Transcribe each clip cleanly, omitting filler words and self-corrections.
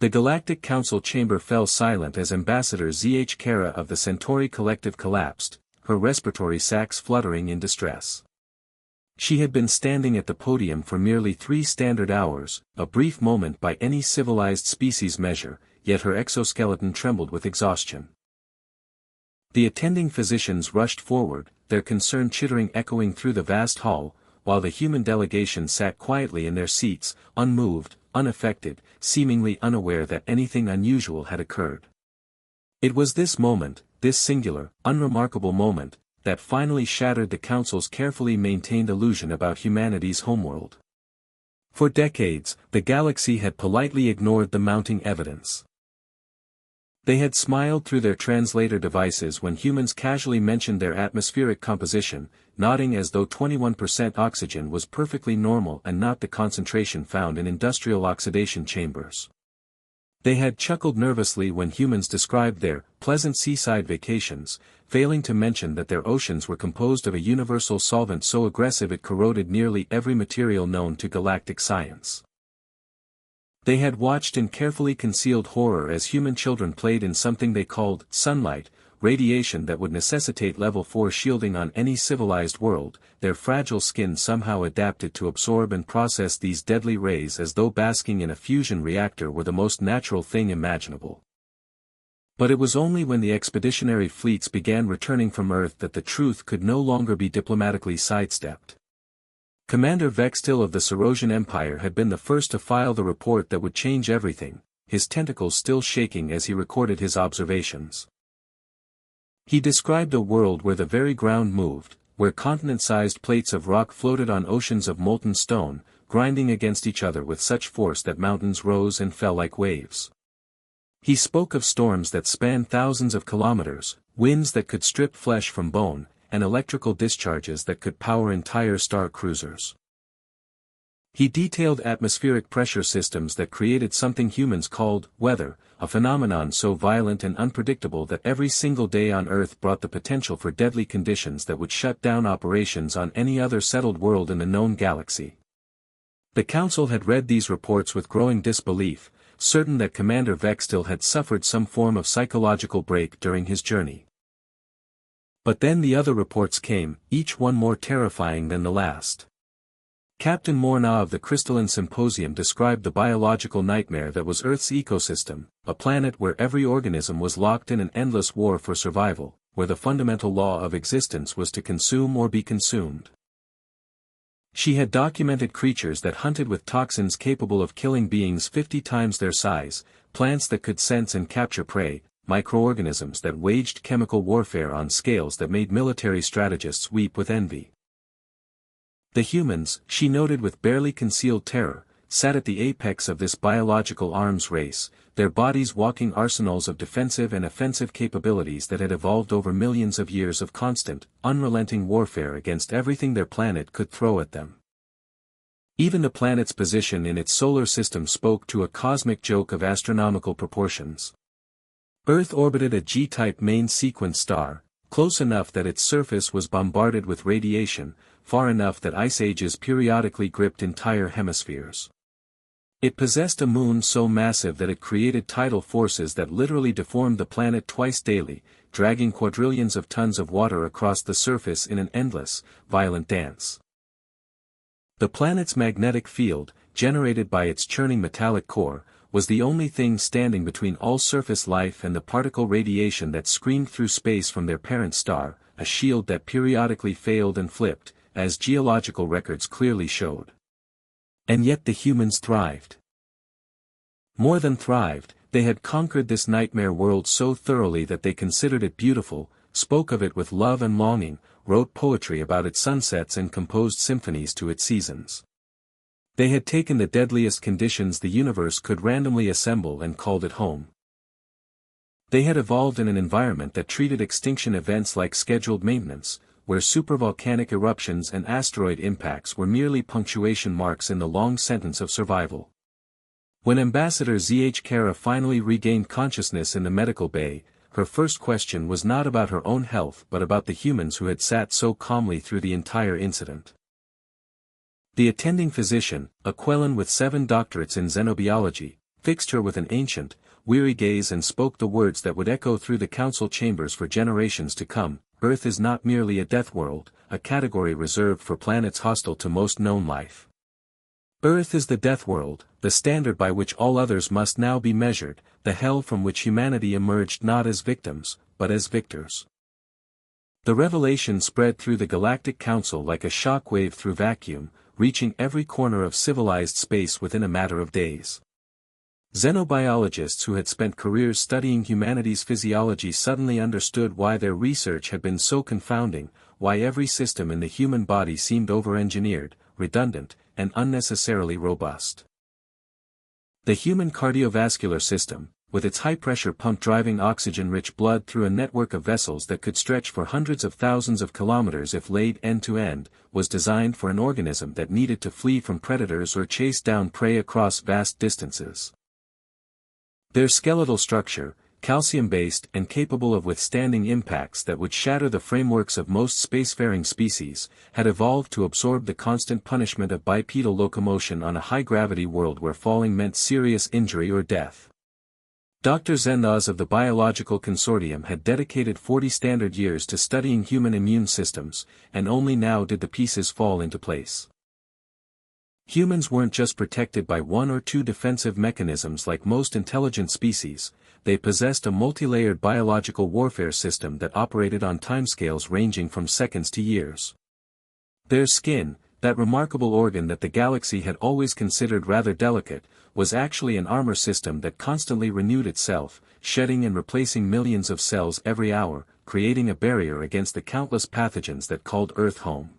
The Galactic Council chamber fell silent as Ambassador ZH Kara of the Centauri Collective collapsed, her respiratory sacs fluttering in distress. She had been standing at the podium for merely 3 standard hours, a brief moment by any civilized species measure, yet her exoskeleton trembled with exhaustion. The attending physicians rushed forward, their concern chittering echoing through the vast hall, while the human delegation sat quietly in their seats, unmoved, unaffected, seemingly unaware that anything unusual had occurred. It was this moment, this singular, unremarkable moment, that finally shattered the Council's carefully maintained illusion about humanity's homeworld. For decades, the galaxy had politely ignored the mounting evidence. They had smiled through their translator devices when humans casually mentioned their atmospheric composition, nodding as though 21% oxygen was perfectly normal and not the concentration found in industrial oxidation chambers. They had chuckled nervously when humans described their pleasant seaside vacations, failing to mention that their oceans were composed of a universal solvent so aggressive it corroded nearly every material known to galactic science. They had watched in carefully concealed horror as human children played in something they called sunlight, radiation that would necessitate level 4 shielding on any civilized world. Their fragile skin somehow adapted to absorb and process these deadly rays as though basking in a fusion reactor were the most natural thing imaginable. But it was only when the expeditionary fleets began returning from Earth that the truth could no longer be diplomatically sidestepped. Commander Vextil of the Cerosian Empire had been the first to file the report that would change everything, his tentacles still shaking as he recorded his observations. He described a world where the very ground moved, where continent-sized plates of rock floated on oceans of molten stone, grinding against each other with such force that mountains rose and fell like waves. He spoke of storms that spanned thousands of kilometers, winds that could strip flesh from bone, and electrical discharges that could power entire star cruisers. He detailed atmospheric pressure systems that created something humans called weather, a phenomenon so violent and unpredictable that every single day on Earth brought the potential for deadly conditions that would shut down operations on any other settled world in the known galaxy. The Council had read these reports with growing disbelief, certain that Commander Vextil had suffered some form of psychological break during his journey. But then the other reports came, each one more terrifying than the last. Captain Morna of the Crystalline Symposium described the biological nightmare that was Earth's ecosystem, a planet where every organism was locked in an endless war for survival, where the fundamental law of existence was to consume or be consumed. She had documented creatures that hunted with toxins capable of killing beings 50 times their size, plants that could sense and capture prey, microorganisms that waged chemical warfare on scales that made military strategists weep with envy. The humans, she noted with barely concealed terror, sat at the apex of this biological arms race, their bodies walking arsenals of defensive and offensive capabilities that had evolved over millions of years of constant, unrelenting warfare against everything their planet could throw at them. Even the planet's position in its solar system spoke to a cosmic joke of astronomical proportions. Earth orbited a G-type main sequence star, close enough that its surface was bombarded with radiation, far enough that ice ages periodically gripped entire hemispheres. It possessed a moon so massive that it created tidal forces that literally deformed the planet twice daily, dragging quadrillions of tons of water across the surface in an endless, violent dance. The planet's magnetic field, generated by its churning metallic core, was the only thing standing between all surface life and the particle radiation that screamed through space from their parent star, a shield that periodically failed and flipped, as geological records clearly showed. And yet the humans thrived. More than thrived, they had conquered this nightmare world so thoroughly that they considered it beautiful, spoke of it with love and longing, wrote poetry about its sunsets and composed symphonies to its seasons. They had taken the deadliest conditions the universe could randomly assemble and called it home. They had evolved in an environment that treated extinction events like scheduled maintenance, where supervolcanic eruptions and asteroid impacts were merely punctuation marks in the long sentence of survival. When Ambassador ZH Kara finally regained consciousness in the medical bay, her first question was not about her own health but about the humans who had sat so calmly through the entire incident. The attending physician, a Quellan with 7 doctorates in xenobiology, fixed her with an ancient, weary gaze and spoke the words that would echo through the council chambers for generations to come: Earth is not merely a death world, a category reserved for planets hostile to most known life. Earth is the death world, the standard by which all others must now be measured, the hell from which humanity emerged not as victims, but as victors. The revelation spread through the Galactic Council like a shockwave through vacuum, reaching every corner of civilized space within a matter of days. Xenobiologists who had spent careers studying humanity's physiology suddenly understood why their research had been so confounding, why every system in the human body seemed over-engineered, redundant, and unnecessarily robust. The human cardiovascular system, with its high-pressure pump driving oxygen-rich blood through a network of vessels that could stretch for hundreds of thousands of kilometers if laid end-to-end, was designed for an organism that needed to flee from predators or chase down prey across vast distances. Their skeletal structure, calcium-based and capable of withstanding impacts that would shatter the frameworks of most spacefaring species, had evolved to absorb the constant punishment of bipedal locomotion on a high-gravity world where falling meant serious injury or death. Dr. Zenaz of the Biological Consortium had dedicated 40 standard years to studying human immune systems, and only now did the pieces fall into place. Humans weren't just protected by one or two defensive mechanisms like most intelligent species, they possessed a multi-layered biological warfare system that operated on timescales ranging from seconds to years. Their skin, that remarkable organ that the galaxy had always considered rather delicate, was actually an armor system that constantly renewed itself, shedding and replacing millions of cells every hour, creating a barrier against the countless pathogens that called Earth home.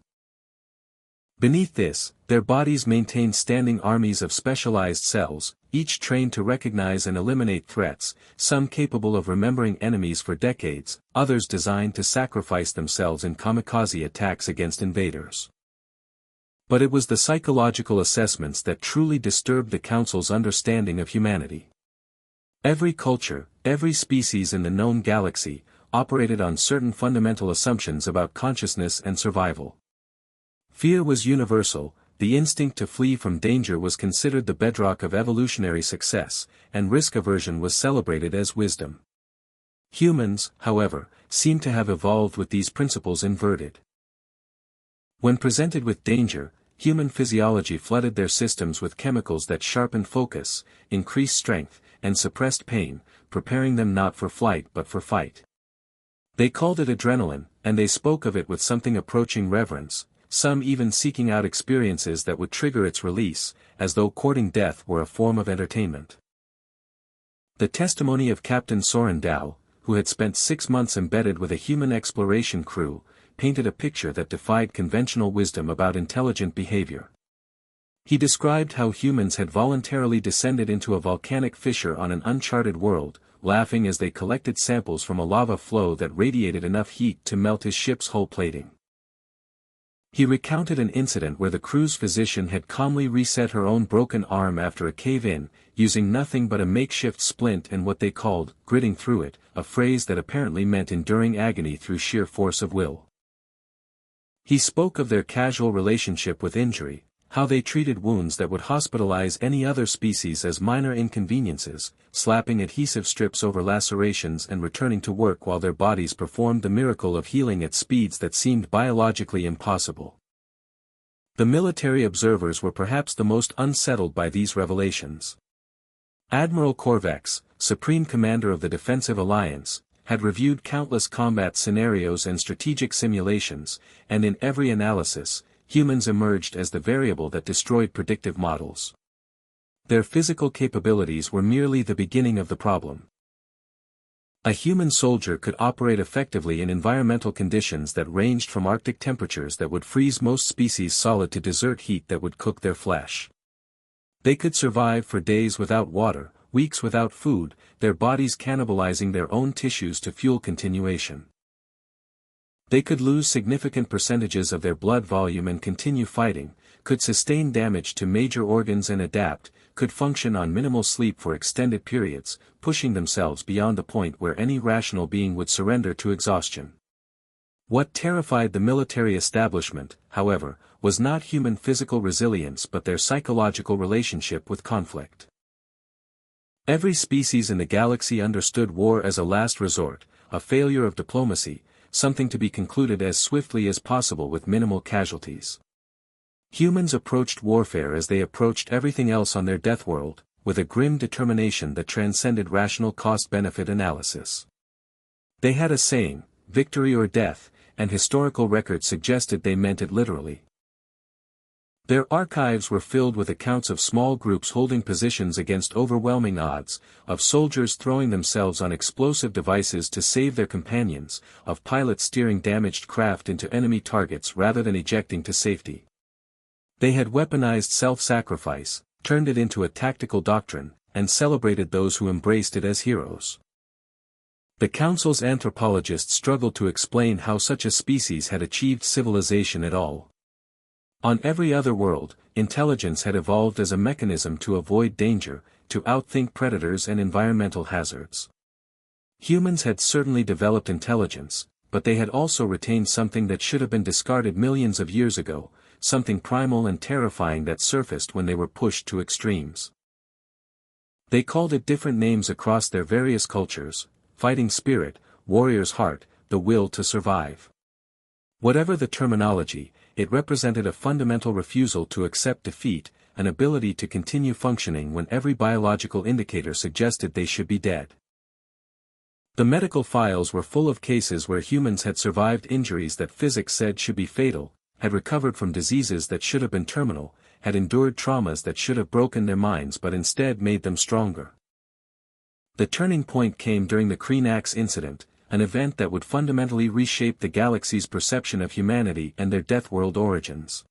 Beneath this, their bodies maintained standing armies of specialized cells, each trained to recognize and eliminate threats, some capable of remembering enemies for decades, others designed to sacrifice themselves in kamikaze attacks against invaders. But it was the psychological assessments that truly disturbed the Council's understanding of humanity. Every culture, every species in the known galaxy, operated on certain fundamental assumptions about consciousness and survival. Fear was universal, the instinct to flee from danger was considered the bedrock of evolutionary success, and risk aversion was celebrated as wisdom. Humans, however, seem to have evolved with these principles inverted. When presented with danger, human physiology flooded their systems with chemicals that sharpened focus, increased strength, and suppressed pain, preparing them not for flight but for fight. They called it adrenaline, and they spoke of it with something approaching reverence, some even seeking out experiences that would trigger its release, as though courting death were a form of entertainment. The testimony of Captain Soren Dow, who had spent 6 months embedded with a human exploration crew, painted a picture that defied conventional wisdom about intelligent behavior. He described how humans had voluntarily descended into a volcanic fissure on an uncharted world, laughing as they collected samples from a lava flow that radiated enough heat to melt his ship's hull plating. He recounted an incident where the crew's physician had calmly reset her own broken arm after a cave-in, using nothing but a makeshift splint and what they called gritting through it, a phrase that apparently meant enduring agony through sheer force of will. He spoke of their casual relationship with injury, how they treated wounds that would hospitalize any other species as minor inconveniences, slapping adhesive strips over lacerations and returning to work while their bodies performed the miracle of healing at speeds that seemed biologically impossible. The military observers were perhaps the most unsettled by these revelations. Admiral Korvex, Supreme Commander of the Defensive Alliance, had reviewed countless combat scenarios and strategic simulations, and in every analysis, humans emerged as the variable that destroyed predictive models. Their physical capabilities were merely the beginning of the problem. A human soldier could operate effectively in environmental conditions that ranged from Arctic temperatures that would freeze most species solid to desert heat that would cook their flesh. They could survive for days without water, weeks without food, their bodies cannibalizing their own tissues to fuel continuation. They could lose significant percentages of their blood volume and continue fighting, could sustain damage to major organs and adapt, could function on minimal sleep for extended periods, pushing themselves beyond the point where any rational being would surrender to exhaustion. What terrified the military establishment, however, was not human physical resilience but their psychological relationship with conflict. Every species in the galaxy understood war as a last resort, a failure of diplomacy, something to be concluded as swiftly as possible with minimal casualties. Humans approached warfare as they approached everything else on their Deathworld, with a grim determination that transcended rational cost-benefit analysis. They had a saying, victory or death, and historical records suggested they meant it literally. Their archives were filled with accounts of small groups holding positions against overwhelming odds, of soldiers throwing themselves on explosive devices to save their companions, of pilots steering damaged craft into enemy targets rather than ejecting to safety. They had weaponized self-sacrifice, turned it into a tactical doctrine, and celebrated those who embraced it as heroes. The Council's anthropologists struggled to explain how such a species had achieved civilization at all. On every other world, intelligence had evolved as a mechanism to avoid danger, to outthink predators and environmental hazards. Humans had certainly developed intelligence, but they had also retained something that should have been discarded millions of years ago, something primal and terrifying that surfaced when they were pushed to extremes. They called it different names across their various cultures: fighting spirit, warrior's heart, the will to survive. Whatever the terminology, it represented a fundamental refusal to accept defeat, an ability to continue functioning when every biological indicator suggested they should be dead. The medical files were full of cases where humans had survived injuries that physics said should be fatal, had recovered from diseases that should have been terminal, had endured traumas that should have broken their minds but instead made them stronger. The turning point came during the Kreenax incident, an event that would fundamentally reshape the galaxy's perception of humanity and their Deathworld origins.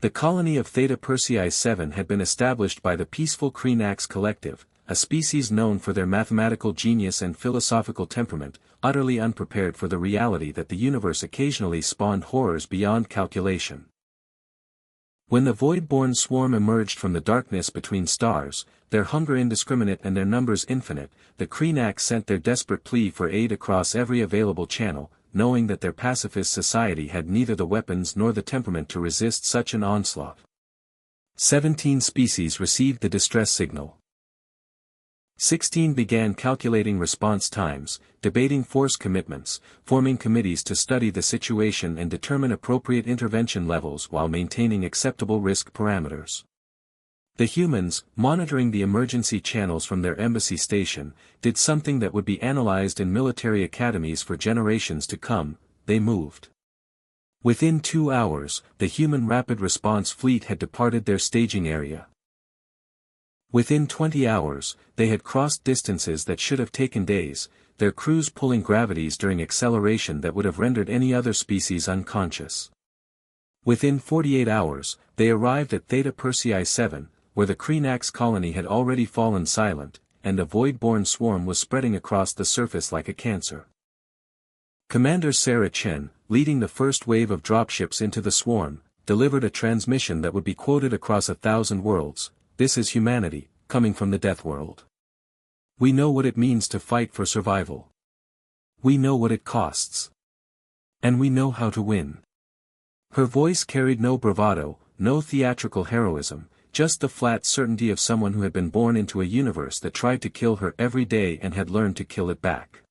The colony of Theta Persei 7 had been established by the peaceful Kreenax Collective, a species known for their mathematical genius and philosophical temperament, utterly unprepared for the reality that the universe occasionally spawned horrors beyond calculation. When the void-born swarm emerged from the darkness between stars, their hunger indiscriminate and their numbers infinite, the Kreenax sent their desperate plea for aid across every available channel, knowing that their pacifist society had neither the weapons nor the temperament to resist such an onslaught. 17 species received the distress signal. 16 began calculating response times, debating force commitments, forming committees to study the situation and determine appropriate intervention levels while maintaining acceptable risk parameters. The humans, monitoring the emergency channels from their embassy station, did something that would be analyzed in military academies for generations to come: they moved. Within 2 hours, the human rapid response fleet had departed their staging area. Within 20 hours, they had crossed distances that should have taken days, their crews pulling gravities during acceleration that would have rendered any other species unconscious. Within 48 hours, they arrived at Theta Persei 7, where the Kreenax colony had already fallen silent, and a void-born swarm was spreading across the surface like a cancer. Commander Sarah Chen, leading the first wave of dropships into the swarm, delivered a transmission that would be quoted across 1,000 worlds: "This is humanity, coming from the Deathworld. We know what it means to fight for survival. We know what it costs. And we know how to win." Her voice carried no bravado, no theatrical heroism, just the flat certainty of someone who had been born into a universe that tried to kill her every day and had learned to kill it back.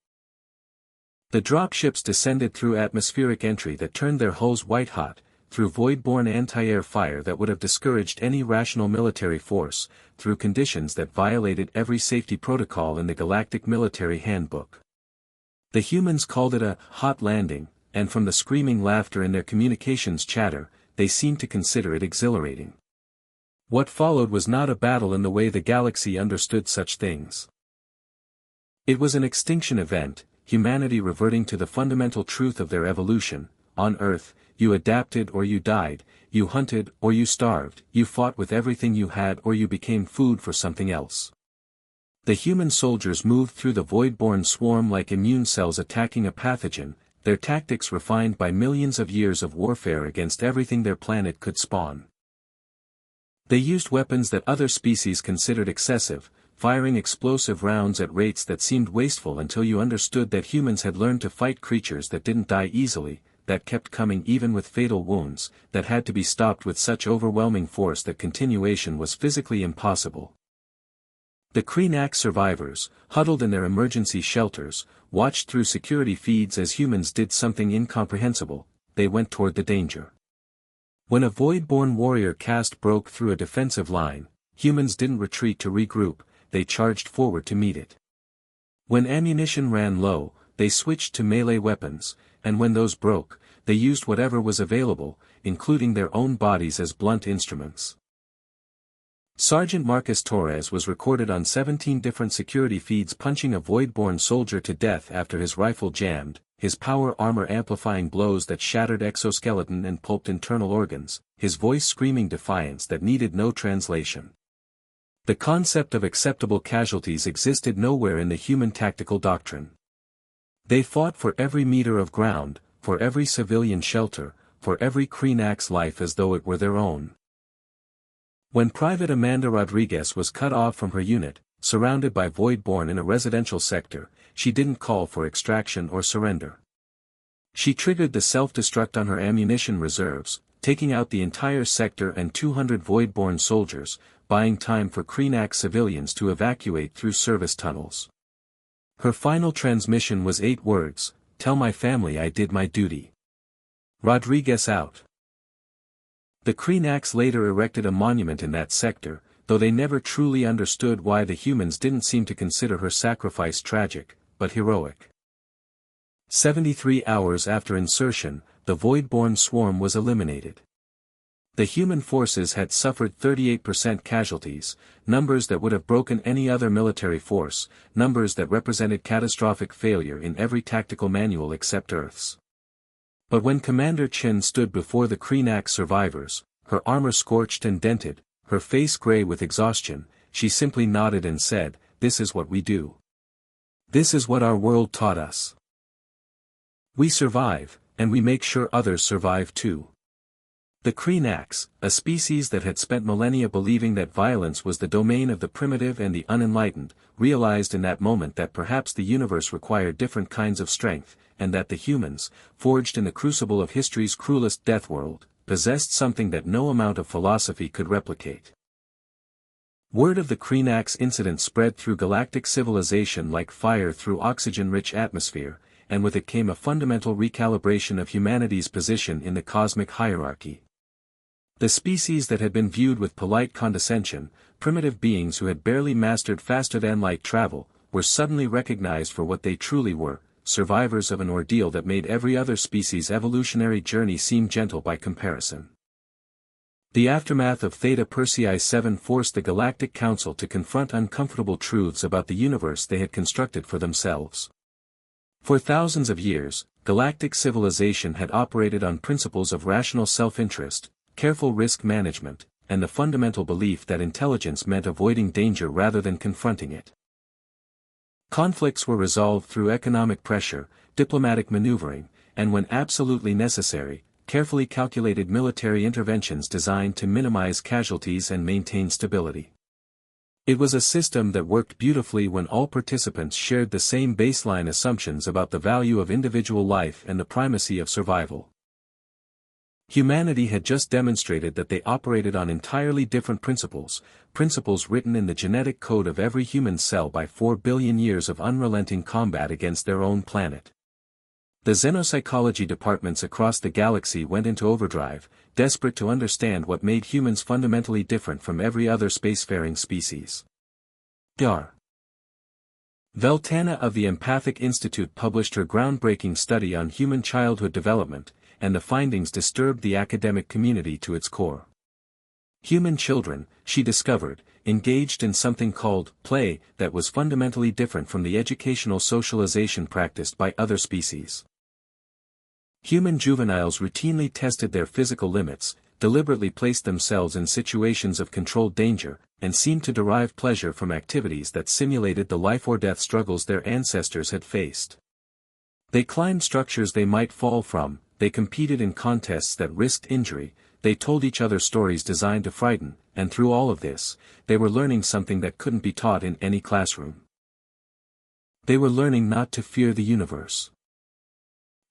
The dropships descended through atmospheric entry that turned their hulls white-hot, through void-borne anti-air fire that would have discouraged any rational military force, through conditions that violated every safety protocol in the Galactic Military Handbook. The humans called it a hot landing, and from the screaming laughter in their communications chatter, they seemed to consider it exhilarating. What followed was not a battle in the way the galaxy understood such things. It was an extinction event, humanity reverting to the fundamental truth of their evolution: on Earth, you adapted or you died, you hunted or you starved, you fought with everything you had or you became food for something else. The human soldiers moved through the void-born swarm like immune cells attacking a pathogen, their tactics refined by millions of years of warfare against everything their planet could spawn. They used weapons that other species considered excessive, firing explosive rounds at rates that seemed wasteful until you understood that humans had learned to fight creatures that didn't die easily, that kept coming even with fatal wounds, that had to be stopped with such overwhelming force that continuation was physically impossible. The Kreenak survivors, huddled in their emergency shelters, watched through security feeds as humans did something incomprehensible. They went toward the danger. When a void-born warrior caste broke through a defensive line, humans didn't retreat to regroup, they charged forward to meet it. When ammunition ran low, they switched to melee weapons, and when those broke, they used whatever was available, including their own bodies as blunt instruments. Sergeant Marcus Torres was recorded on 17 different security feeds punching a void-born soldier to death after his rifle jammed, his power armor amplifying blows that shattered exoskeleton and pulped internal organs, his voice screaming defiance that needed no translation. The concept of acceptable casualties existed nowhere in the human tactical doctrine. They fought for every meter of ground, for every civilian shelter, for every Kreenak's life as though it were their own. When Private Amanda Rodriguez was cut off from her unit, surrounded by void-born in a residential sector, she didn't call for extraction or surrender. She triggered the self-destruct on her ammunition reserves, taking out the entire sector and 200 void-born soldiers, buying time for Kreenak civilians to evacuate through service tunnels. Her final transmission was 8 words, "Tell my family I did my duty." Rodriguez out. The Kreenaks later erected a monument in that sector, though they never truly understood why the humans didn't seem to consider her sacrifice tragic, but heroic. 73 hours after insertion, the void-born swarm was eliminated. The human forces had suffered 38% casualties, numbers that would have broken any other military force, numbers that represented catastrophic failure in every tactical manual except Earth's. But when Commander Chin stood before the Kreenak survivors, her armor scorched and dented, her face gray with exhaustion, she simply nodded and said, "This is what we do. This is what our world taught us. We survive, and we make sure others survive too." The Kreenaks, a species that had spent millennia believing that violence was the domain of the primitive and the unenlightened, realized in that moment that perhaps the universe required different kinds of strength, and that the humans, forged in the crucible of history's cruelest Deathworld, possessed something that no amount of philosophy could replicate. Word of the Kreenaks incident spread through galactic civilization like fire through oxygen-rich atmosphere, and with it came a fundamental recalibration of humanity's position in the cosmic hierarchy. The species that had been viewed with polite condescension, primitive beings who had barely mastered faster-than-light travel, were suddenly recognized for what they truly were, survivors of an ordeal that made every other species' evolutionary journey seem gentle by comparison. The aftermath of Theta Persei 7 forced the Galactic Council to confront uncomfortable truths about the universe they had constructed for themselves. For thousands of years, galactic civilization had operated on principles of rational self-interest, careful risk management, and the fundamental belief that intelligence meant avoiding danger rather than confronting it. Conflicts were resolved through economic pressure, diplomatic maneuvering, and when absolutely necessary, carefully calculated military interventions designed to minimize casualties and maintain stability. It was a system that worked beautifully when all participants shared the same baseline assumptions about the value of individual life and the primacy of survival. Humanity had just demonstrated that they operated on entirely different principles, principles written in the genetic code of every human cell by 4 billion years of unrelenting combat against their own planet. The xenopsychology departments across the galaxy went into overdrive, desperate to understand what made humans fundamentally different from every other spacefaring species. Dar. Veltana of the Empathic Institute published her groundbreaking study on human childhood development, and the findings disturbed the academic community to its core. Human children, she discovered, engaged in something called play that was fundamentally different from the educational socialization practiced by other species. Human juveniles routinely tested their physical limits, deliberately placed themselves in situations of controlled danger, and seemed to derive pleasure from activities that simulated the life-or-death struggles their ancestors had faced. They climbed structures they might fall from, they competed in contests that risked injury, they told each other stories designed to frighten, and through all of this, they were learning something that couldn't be taught in any classroom. They were learning not to fear the universe.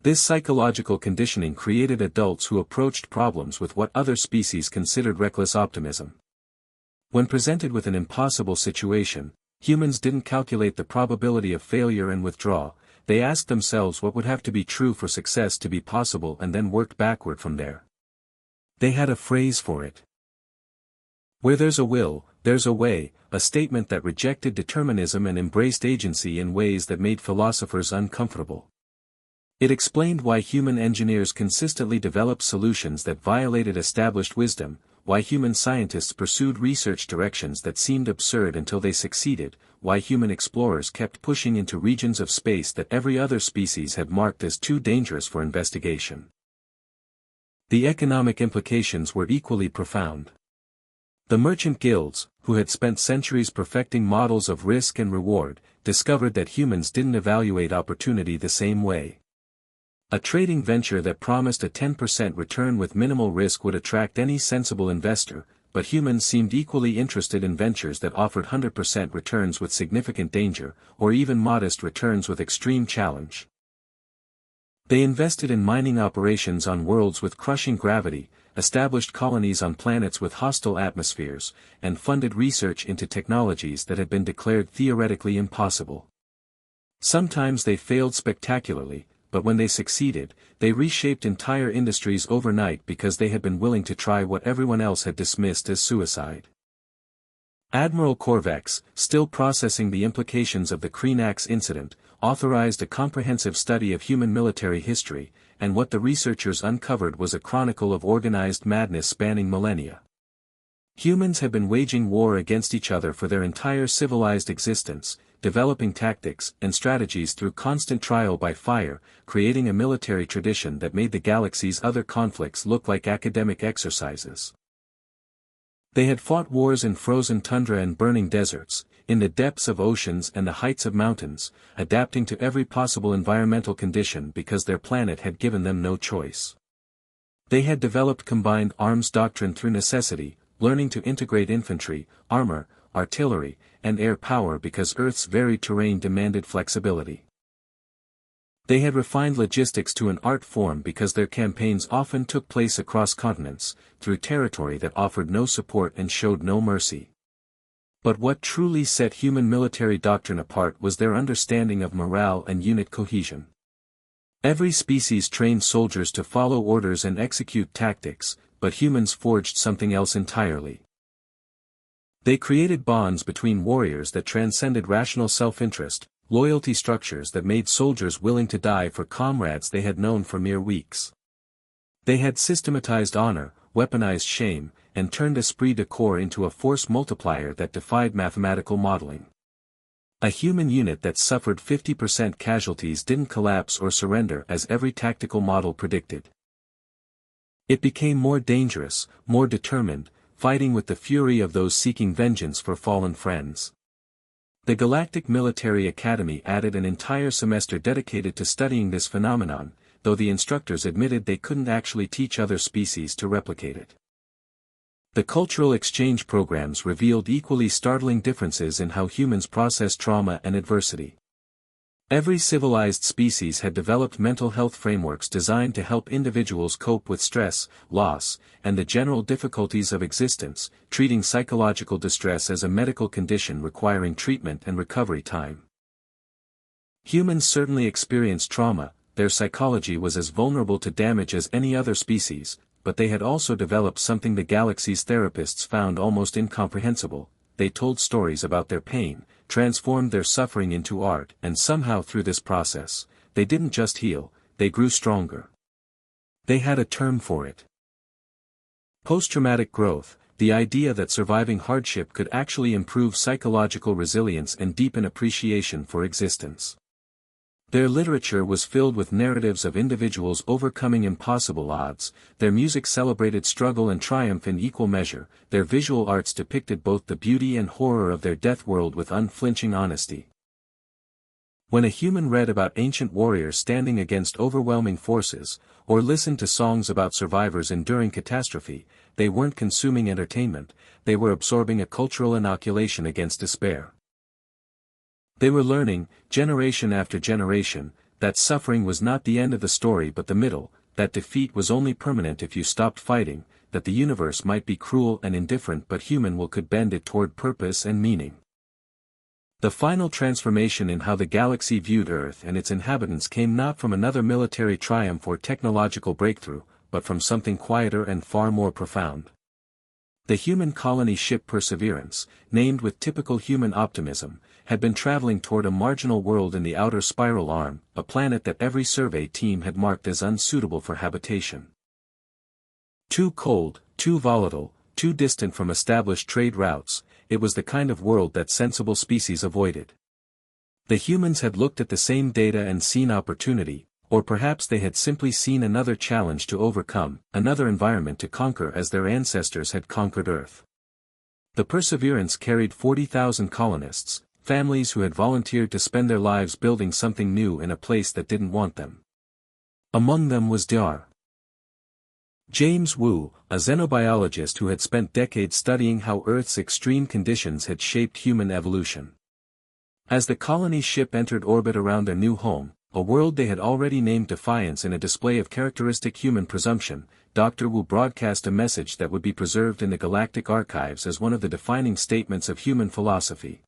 This psychological conditioning created adults who approached problems with what other species considered reckless optimism. When presented with an impossible situation, Humans didn't calculate the probability of failure and withdraw, they asked themselves what would have to be true for success to be possible and then worked backward from there. They had a phrase for it. Where there's a will, there's a way, a statement that rejected determinism and embraced agency in ways that made philosophers uncomfortable. It explained why human engineers consistently developed solutions that violated established wisdom, why human scientists pursued research directions that seemed absurd until they succeeded, why human explorers kept pushing into regions of space that every other species had marked as too dangerous for investigation. The economic implications were equally profound. The merchant guilds, who had spent centuries perfecting models of risk and reward, discovered that humans didn't evaluate opportunity the same way. A trading venture that promised a 10% return with minimal risk would attract any sensible investor, but humans seemed equally interested in ventures that offered 100% returns with significant danger, or even modest returns with extreme challenge. They invested in mining operations on worlds with crushing gravity, established colonies on planets with hostile atmospheres, and funded research into technologies that had been declared theoretically impossible. Sometimes they failed spectacularly, but when they succeeded, they reshaped entire industries overnight because they had been willing to try what everyone else had dismissed as suicide. Admiral Corvex, still processing the implications of the Kreenax incident, authorized a comprehensive study of human military history, and what the researchers uncovered was a chronicle of organized madness spanning millennia. Humans had been waging war against each other for their entire civilized existence, developing tactics and strategies through constant trial by fire, creating a military tradition that made the galaxy's other conflicts look like academic exercises. They had fought wars in frozen tundra and burning deserts, in the depths of oceans and the heights of mountains, adapting to every possible environmental condition because their planet had given them no choice. They had developed combined arms doctrine through necessity, learning to integrate infantry, armor, artillery, and air power because Earth's varied terrain demanded flexibility. They had refined logistics to an art form because their campaigns often took place across continents, through territory that offered no support and showed no mercy. But what truly set human military doctrine apart was their understanding of morale and unit cohesion. Every species trained soldiers to follow orders and execute tactics, but humans forged something else entirely. They created bonds between warriors that transcended rational self-interest, loyalty structures that made soldiers willing to die for comrades they had known for mere weeks. They had systematized honor, weaponized shame, and turned esprit de corps into a force multiplier that defied mathematical modeling. A human unit that suffered 50% casualties didn't collapse or surrender as every tactical model predicted. It became more dangerous, more determined, fighting with the fury of those seeking vengeance for fallen friends. The Galactic Military Academy added an entire semester dedicated to studying this phenomenon, though the instructors admitted they couldn't actually teach other species to replicate it. The cultural exchange programs revealed equally startling differences in how humans process trauma and adversity. Every civilized species had developed mental health frameworks designed to help individuals cope with stress, loss, and the general difficulties of existence, treating psychological distress as a medical condition requiring treatment and recovery time. Humans certainly experienced trauma, their psychology was as vulnerable to damage as any other species, but they had also developed something the galaxy's therapists found almost incomprehensible. They told stories about their pain, transformed their suffering into art, and somehow through this process, they didn't just heal, they grew stronger. They had a term for it. Post-traumatic growth, the idea that surviving hardship could actually improve psychological resilience and deepen appreciation for existence. Their literature was filled with narratives of individuals overcoming impossible odds, their music celebrated struggle and triumph in equal measure, their visual arts depicted both the beauty and horror of their death world with unflinching honesty. When a human read about ancient warriors standing against overwhelming forces, or listened to songs about survivors enduring catastrophe, they weren't consuming entertainment, they were absorbing a cultural inoculation against despair. They were learning, generation after generation, that suffering was not the end of the story but the middle, that defeat was only permanent if you stopped fighting, that the universe might be cruel and indifferent but human will could bend it toward purpose and meaning. The final transformation in how the galaxy viewed Earth and its inhabitants came not from another military triumph or technological breakthrough, but from something quieter and far more profound. The human colony ship Perseverance, named with typical human optimism, had been traveling toward a marginal world in the outer spiral arm, a planet that every survey team had marked as unsuitable for habitation. Too cold, too volatile, too distant from established trade routes, it was the kind of world that sensible species avoided. The humans had looked at the same data and seen opportunity, or perhaps they had simply seen another challenge to overcome, another environment to conquer as their ancestors had conquered Earth. The Perseverance carried 40,000 colonists, families who had volunteered to spend their lives building something new in a place that didn't want them. Among them was Dr. James Wu, a xenobiologist who had spent decades studying how Earth's extreme conditions had shaped human evolution. As the colony ship entered orbit around their new home, a world they had already named Defiance in a display of characteristic human presumption, Dr. Wu broadcast a message that would be preserved in the galactic archives as one of the defining statements of human philosophy.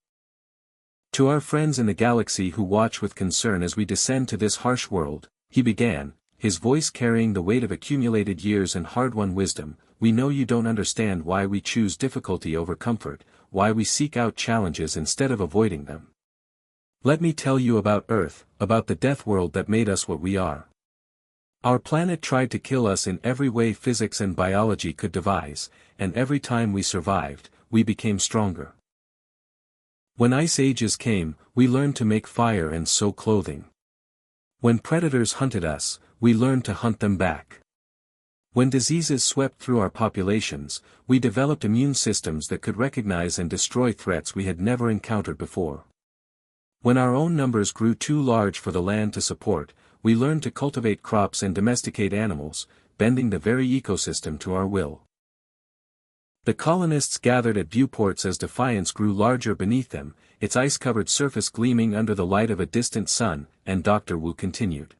To our friends in the galaxy who watch with concern as we descend to this harsh world, he began, his voice carrying the weight of accumulated years and hard-won wisdom, we know you don't understand why we choose difficulty over comfort, why we seek out challenges instead of avoiding them. Let me tell you about Earth, about the Deathworld that made us what we are. Our planet tried to kill us in every way physics and biology could devise, and every time we survived, we became stronger. When ice ages came, we learned to make fire and sew clothing. When predators hunted us, we learned to hunt them back. When diseases swept through our populations, we developed immune systems that could recognize and destroy threats we had never encountered before. When our own numbers grew too large for the land to support, we learned to cultivate crops and domesticate animals, bending the very ecosystem to our will. The colonists gathered at viewports as Defiance grew larger beneath them, its ice-covered surface gleaming under the light of a distant sun, and Dr. Wu continued.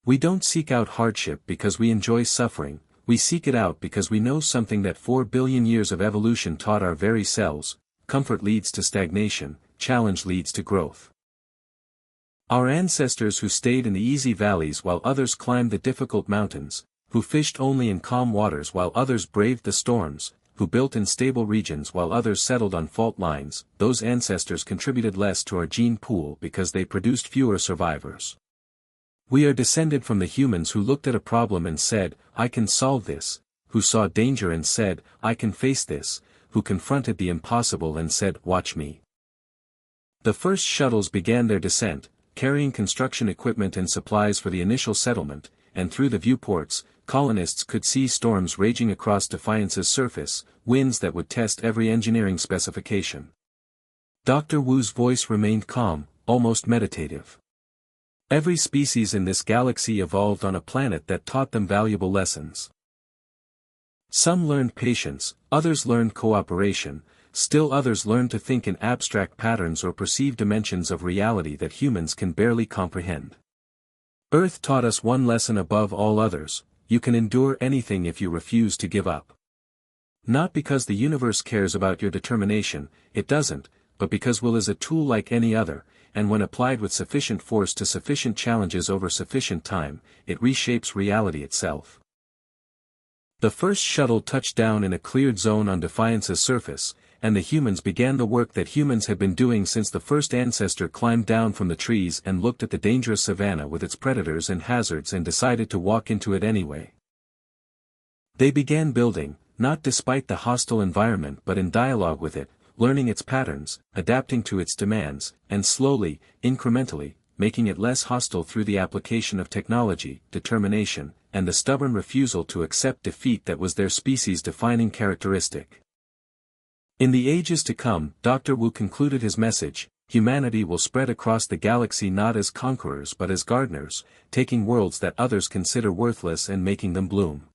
We don't seek out hardship because we enjoy suffering, we seek it out because we know something that 4 billion years of evolution taught our very selves: comfort leads to stagnation, challenge leads to growth. Our ancestors who stayed in the easy valleys while others climbed the difficult mountains, who fished only in calm waters while others braved the storms, who built in stable regions while others settled on fault lines, those ancestors contributed less to our gene pool because they produced fewer survivors. We are descended from the humans who looked at a problem and said, I can solve this, who saw danger and said, I can face this, who confronted the impossible and said, watch me. The first shuttles began their descent, carrying construction equipment and supplies for the initial settlement, and through the viewports, colonists could see storms raging across Defiance's surface, winds that would test every engineering specification. Dr. Wu's voice remained calm, almost meditative. Every species in this galaxy evolved on a planet that taught them valuable lessons. Some learned patience, others learned cooperation, still others learned to think in abstract patterns or perceive dimensions of reality that humans can barely comprehend. Earth taught us one lesson above all others: you can endure anything if you refuse to give up. Not because the universe cares about your determination, it doesn't, but because will is a tool like any other, and when applied with sufficient force to sufficient challenges over sufficient time, it reshapes reality itself. The first shuttle touched down in a cleared zone on Defiance's surface, and the humans began the work that humans had been doing since the first ancestor climbed down from the trees and looked at the dangerous savannah with its predators and hazards and decided to walk into it anyway. They began building, not despite the hostile environment but in dialogue with it, learning its patterns, adapting to its demands, and slowly, incrementally, making it less hostile through the application of technology, determination, and the stubborn refusal to accept defeat that was their species' defining characteristic. In the ages to come, Dr. Wu concluded his message, humanity will spread across the galaxy not as conquerors but as gardeners, taking worlds that others consider worthless and making them bloom.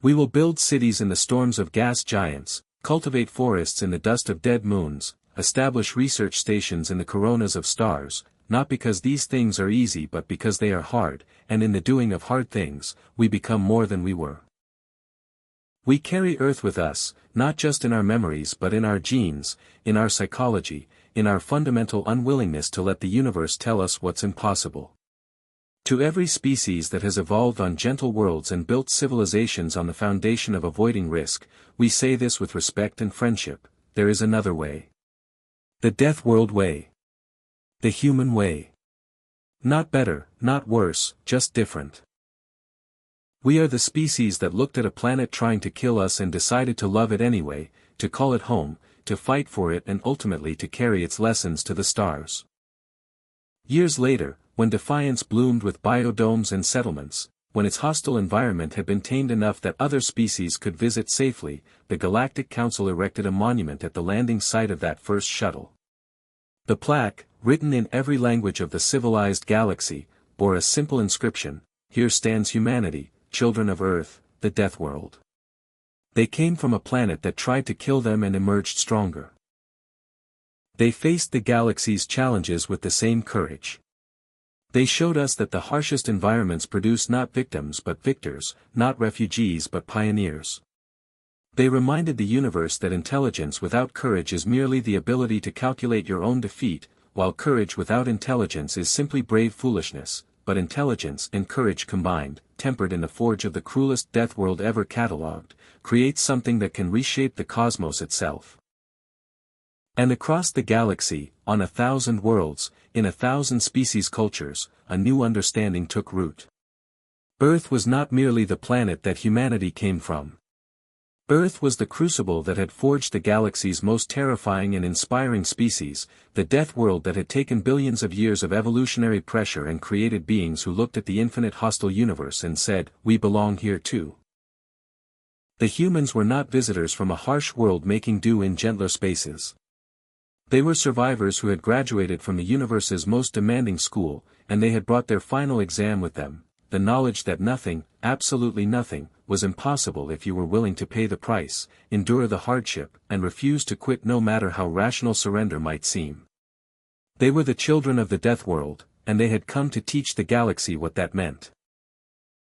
We will build cities in the storms of gas giants, cultivate forests in the dust of dead moons, establish research stations in the coronas of stars, not because these things are easy but because they are hard, and in the doing of hard things, we become more than we were. We carry Earth with us, not just in our memories but in our genes, in our psychology, in our fundamental unwillingness to let the universe tell us what's impossible. To every species that has evolved on gentle worlds and built civilizations on the foundation of avoiding risk, we say this with respect and friendship: there is another way. The Deathworld way. The human way. Not better, not worse, just different. We are the species that looked at a planet trying to kill us and decided to love it anyway, to call it home, to fight for it and ultimately to carry its lessons to the stars. Years later, when defiance bloomed with biodomes and settlements, when its hostile environment had been tamed enough that other species could visit safely, the Galactic Council erected a monument at the landing site of that first shuttle. The plaque, written in every language of the civilized galaxy, bore a simple inscription: "Here stands humanity, children of Earth, the Deathworld." They came from a planet that tried to kill them and emerged stronger. They faced the galaxy's challenges with the same courage. They showed us that the harshest environments produce not victims but victors, not refugees but pioneers. They reminded the universe that intelligence without courage is merely the ability to calculate your own defeat, while courage without intelligence is simply brave foolishness, but intelligence and courage combined, tempered in the forge of the cruelest Deathworld ever catalogued, creates something that can reshape the cosmos itself. And across the galaxy, on 1,000 worlds, in 1,000 species cultures, a new understanding took root. Earth was not merely the planet that humanity came from. Earth was the crucible that had forged the galaxy's most terrifying and inspiring species, the Deathworld that had taken billions of years of evolutionary pressure and created beings who looked at the infinite hostile universe and said, "We belong here too." The humans were not visitors from a harsh world making do in gentler spaces. They were survivors who had graduated from the universe's most demanding school, and they had brought their final exam with them: the knowledge that nothing, absolutely nothing, was impossible if you were willing to pay the price, endure the hardship, and refuse to quit no matter how rational surrender might seem. They were the children of the Deathworld, and they had come to teach the galaxy what that meant.